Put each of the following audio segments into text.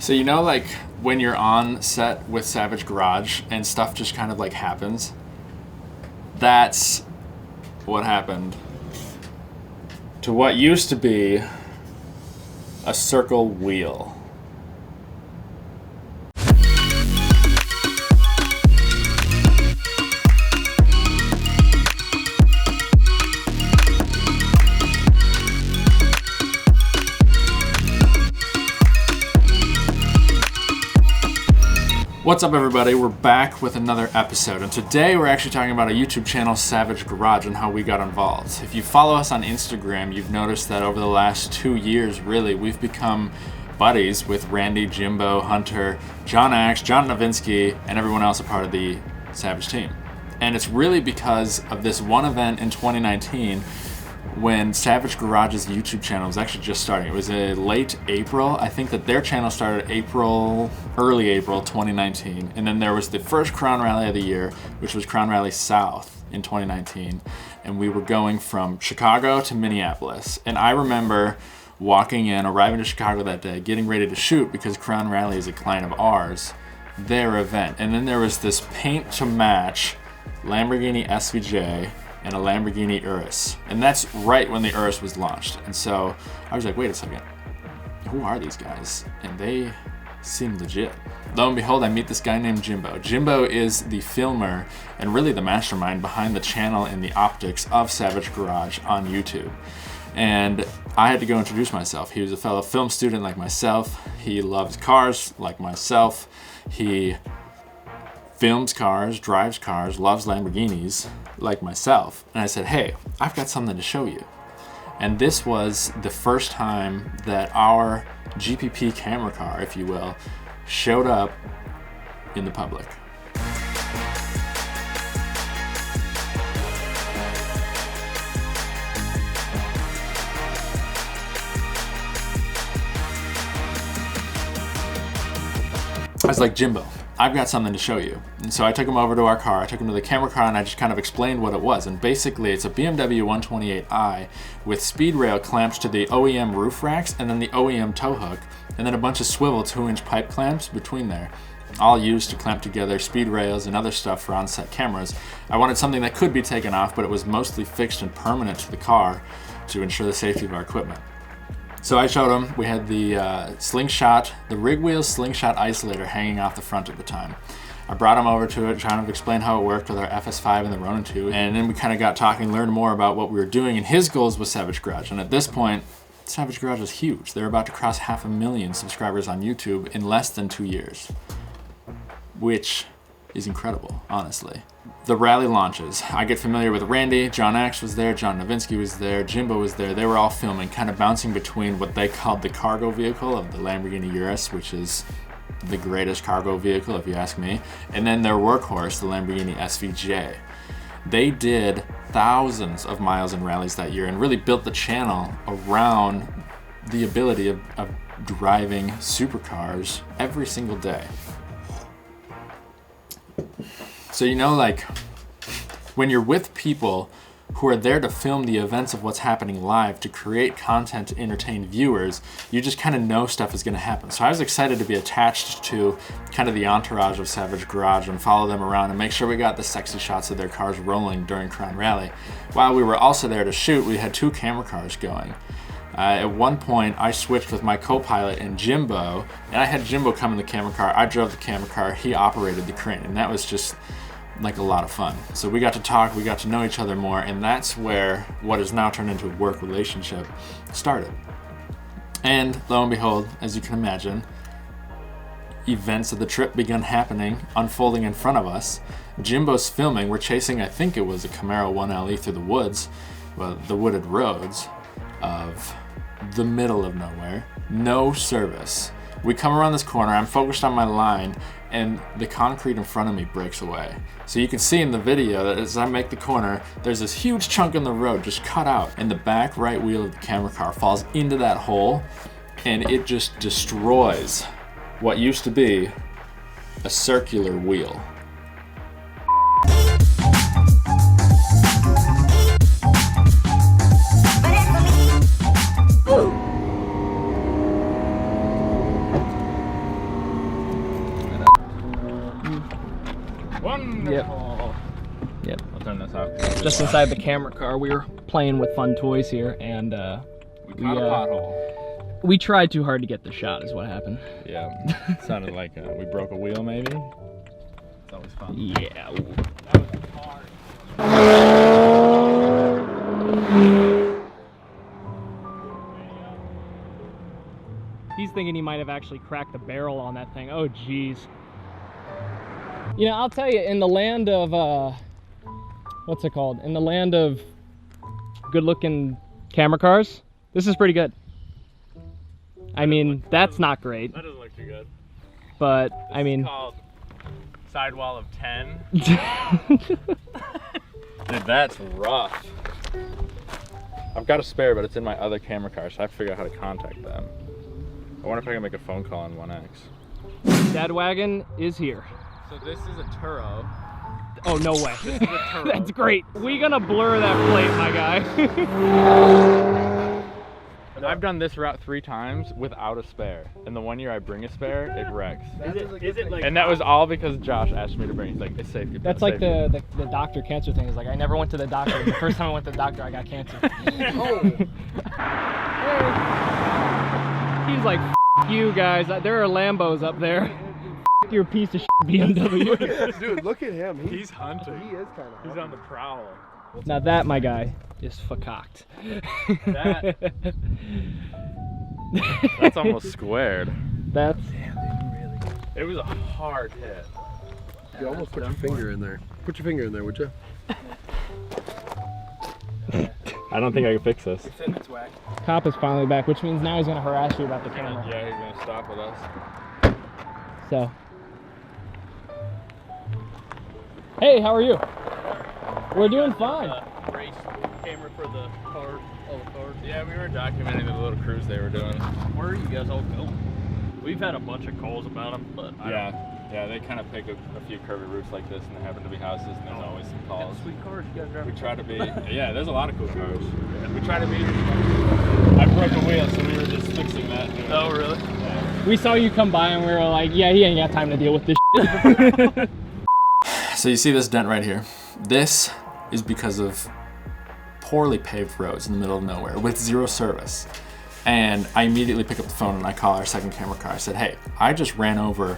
So you know, like when you're on set with Savage Garage and stuff just kind of like happens? That's what happened to what used to be a circle wheel. What's up, everybody? We're back with another episode, and today we're actually talking about a YouTube channel, Savage Garage, and how we got involved. If you follow us on Instagram, you've noticed that over the last 2 years, really, we've become buddies with Randy, Jimbo, Hunter, John Axe, John Novinsky, and everyone else a part of the Savage team. And it's really because of this one event in 2019 when Savage Garage's YouTube channel was actually just starting. It was late April. I think that their channel started early April 2019. And then there was the first Crown Rally of the year, which was Crown Rally South in 2019. And we were going from Chicago to Minneapolis. And I remember walking in, arriving to Chicago that day, getting ready to shoot because Crown Rally is a client of ours, their event. And then there was this paint to match Lamborghini SVJ and a Lamborghini Urus. And that's right when the Urus was launched. And so I was like, wait a second, who are these guys? And they seem legit. Lo and behold, I meet this guy named Jimbo. Jimbo is the filmer and really the mastermind behind the channel and the optics of Savage Garage on YouTube. And I had to go introduce myself. He was a fellow film student like myself. He loves cars like myself. He films cars, drives cars, loves Lamborghinis like myself. And I said, hey, I've got something to show you. And this was the first time that our GPP Camera Car, if you will, showed up in the public. I was like, Jimbo, I've got something to show you. And so I took him over to our car, I took him to the camera car, and I just kind of explained what it was. And basically it's a BMW 128i with speed rail clamps to the OEM roof racks and then the OEM tow hook, and then a bunch of swivel 2-inch pipe clamps between there, all used to clamp together speed rails and other stuff for on-set cameras. I wanted something that could be taken off, but it was mostly fixed and permanent to the car to ensure the safety of our equipment. So I showed him, we had the slingshot, the rig wheel slingshot isolator hanging off the front at the time. I brought him over to it, trying to explain how it worked with our FS5 and the Ronin 2, and then we kind of got talking, learned more about what we were doing, and his goals was Savage Garage. And at this point, Savage Garage is huge. They're about to cross 500,000 subscribers on YouTube in less than 2 years, which is incredible, honestly. The rally launches. I get familiar with Randy, John Axe was there, John Novinsky was there, Jimbo was there. They were all filming, kind of bouncing between what they called the cargo vehicle of the Lamborghini Urus, which is the greatest cargo vehicle if you ask me, and then their workhorse, the Lamborghini SVJ. They did thousands of miles in rallies that year and really built the channel around the ability of driving supercars every single day. So you know, like when you're with people who are there to film the events of what's happening live, to create content to entertain viewers, you just kind of know stuff is going to happen. So I was excited to be attached to kind of the entourage of Savage Garage and follow them around and make sure we got the sexy shots of their cars rolling during Crown Rally. While we were also there to shoot, we had 2 camera cars going. At one point, I switched with my co-pilot and Jimbo, and I had Jimbo come in the camera car. I drove the camera car, he operated the crane, and that was just like a lot of fun. So we got to talk, we got to know each other more, and that's where what has now turned into a work relationship started. And lo and behold, as you can imagine, events of the trip began happening, unfolding in front of us. Jimbo's filming, we're chasing, I think it was a Camaro 1LE through the woods, well, the wooded roads of the middle of nowhere, no service. We come around this corner, I'm focused on my line, and the concrete in front of me breaks away. So you can see in the video that as I make the corner, there's this huge chunk in the road just cut out, and the back right wheel of the camera car falls into that hole, and it just destroys what used to be a circular wheel. Wonderful. Yep. I'll turn this off. Just inside the camera car, we were playing with fun toys here, and we caught a pothole. We tried too hard to get the shot, is what happened. Yeah, sounded like we broke a wheel, maybe. It's always fun. Yeah. That was hard. He's thinking he might have actually cracked the barrel on that thing. Oh, geez. You know, I'll tell you, in the land of, what's it called? In the land of good-looking camera cars, this is pretty good. I mean, that's not great. That doesn't look too good. But, This I mean... is called sidewall of 10. Dude, that's rough. I've got a spare, but it's in my other camera car, so I have to figure out how to contact them. I wonder if I can make a phone call on 1X. Dad wagon is here. So this is a Turo. Oh, no way. This is a Turo. That's great. We gonna blur that plate, my guy. I've done this route 3 times without a spare. And the one year I bring a spare, it wrecks. Is it like? And that was all because Josh asked me to bring it. He's like, it's safe. That's like the doctor cancer thing. Is like, I never went to the doctor. The first time I went to the doctor, I got cancer. He's like, F you guys. There are Lambos up there. F your piece of shit BMW. Dude, look at him. He's hunting. He is kind of. He's on the prowl. Now that, my guy, is fucked. That's almost squared. That's... It was a hard hit. You almost put your finger in there. Put your finger in there, would you? I don't think I can fix this. Cop is finally back, which means now he's gonna harass you about the camera. Yeah, he's gonna stop with us. So. Hey, how are you? We're doing fine. Race camera for the car, all the cars. Yeah, we were documenting the little cruise they were doing. Where are you guys all going? We've had a bunch of calls about them, but Yeah, they kind of pick a few curvy routes like this, and there happen to be houses, and there's always some calls. sweet cars you guys drive. We try to be, yeah, there's a lot of cool cars. We try to be, I broke a wheel, so we were just fixing that. Oh, really? Yeah. We saw you come by and we were like, yeah, he ain't got time to deal with this shit. So you see this dent right here? This is because of poorly paved roads in the middle of nowhere with zero service. And I immediately pick up the phone and I call our second camera car. I said, hey, I just ran over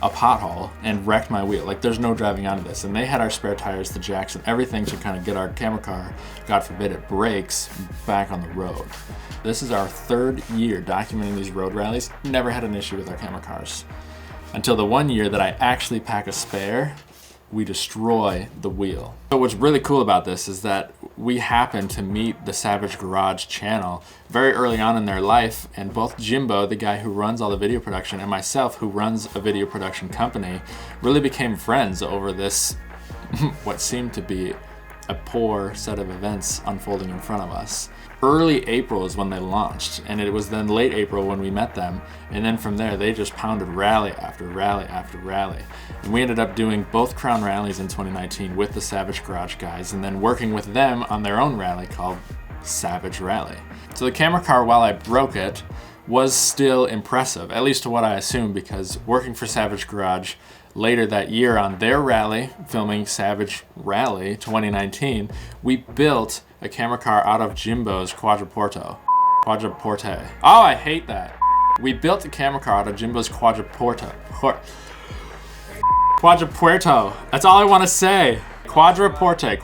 a pothole and wrecked my wheel. Like, there's no driving out of this. And they had our spare tires, the jacks, and everything to kind of get our camera car, God forbid it breaks, back on the road. This is our 3rd year documenting these road rallies. Never had an issue with our camera cars. Until the one year that I actually pack a spare, we destroy the wheel. So what's really cool about this is that we happened to meet the Savage Garage channel very early on in their life, and both Jimbo, the guy who runs all the video production, and myself, who runs a video production company, really became friends over this, what seemed to be a poor set of events unfolding in front of us. Early April is when they launched, and it was then late April when we met them, and then from there they just pounded rally after rally after rally. And we ended up doing both Crown rallies in 2019 with the Savage Garage guys, and then working with them on their own rally called Savage Rally. So the camera car, while I broke it, was still impressive, at least to what I assumed, because working for Savage Garage later that year on their rally, filming Savage Rally 2019, we built a camera car out of Jimbo's Quadruporte. Oh, I hate that. We built a camera car out of Jimbo's Quadruporte. That's all I want to say. Quadruporte.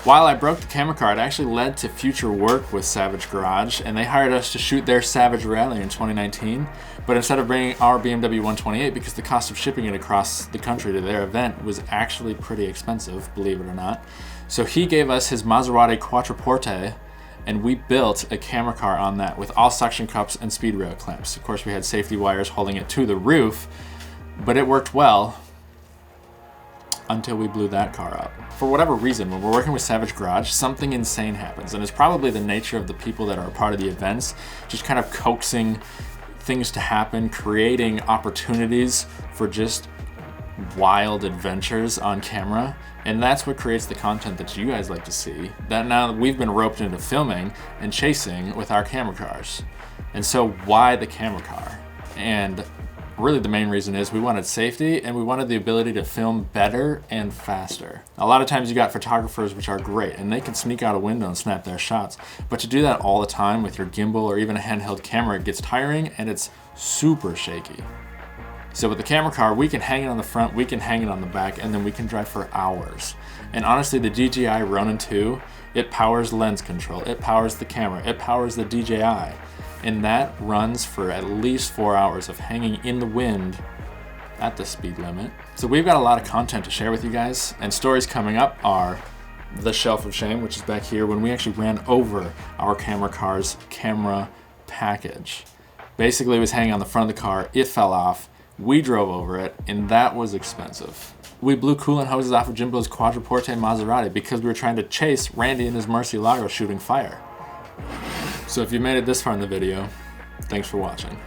While I broke the camera car, it actually led to future work with Savage Garage, and they hired us to shoot their Savage Rally in 2019. But instead of bringing our BMW 128, because the cost of shipping it across the country to their event was actually pretty expensive, believe it or not. So he gave us his Maserati Quattroporte, and we built a camera car on that with all suction cups and speed rail clamps. Of course, we had safety wires holding it to the roof, but it worked well until we blew that car up. For whatever reason, when we're working with Savage Garage, something insane happens, and it's probably the nature of the people that are a part of the events, just kind of coaxing things to happen, creating opportunities for just wild adventures on camera. And that's what creates the content that you guys like to see, that now we've been roped into filming and chasing with our camera cars. And so why the camera car? And really the main reason is we wanted safety and we wanted the ability to film better and faster. A lot of times you got photographers which are great and they can sneak out a window and snap their shots, but to do that all the time with your gimbal or even a handheld camera, it gets tiring and it's super shaky. So with the camera car, we can hang it on the front, we can hang it on the back, and then we can drive for hours. And honestly, the DJI Ronin 2, it powers lens control, it powers the camera, it powers the DJI. And that runs for at least 4 hours of hanging in the wind at the speed limit. So we've got a lot of content to share with you guys, and stories coming up are the Shelf of Shame, which is back here, when we actually ran over our camera car's camera package. Basically, it was hanging on the front of the car, it fell off, we drove over it, and that was expensive. We blew coolant hoses off of Jimbo's Quadruporte Maserati because we were trying to chase Randy and his Murcielago shooting fire. So if you made it this far in the video, thanks for watching.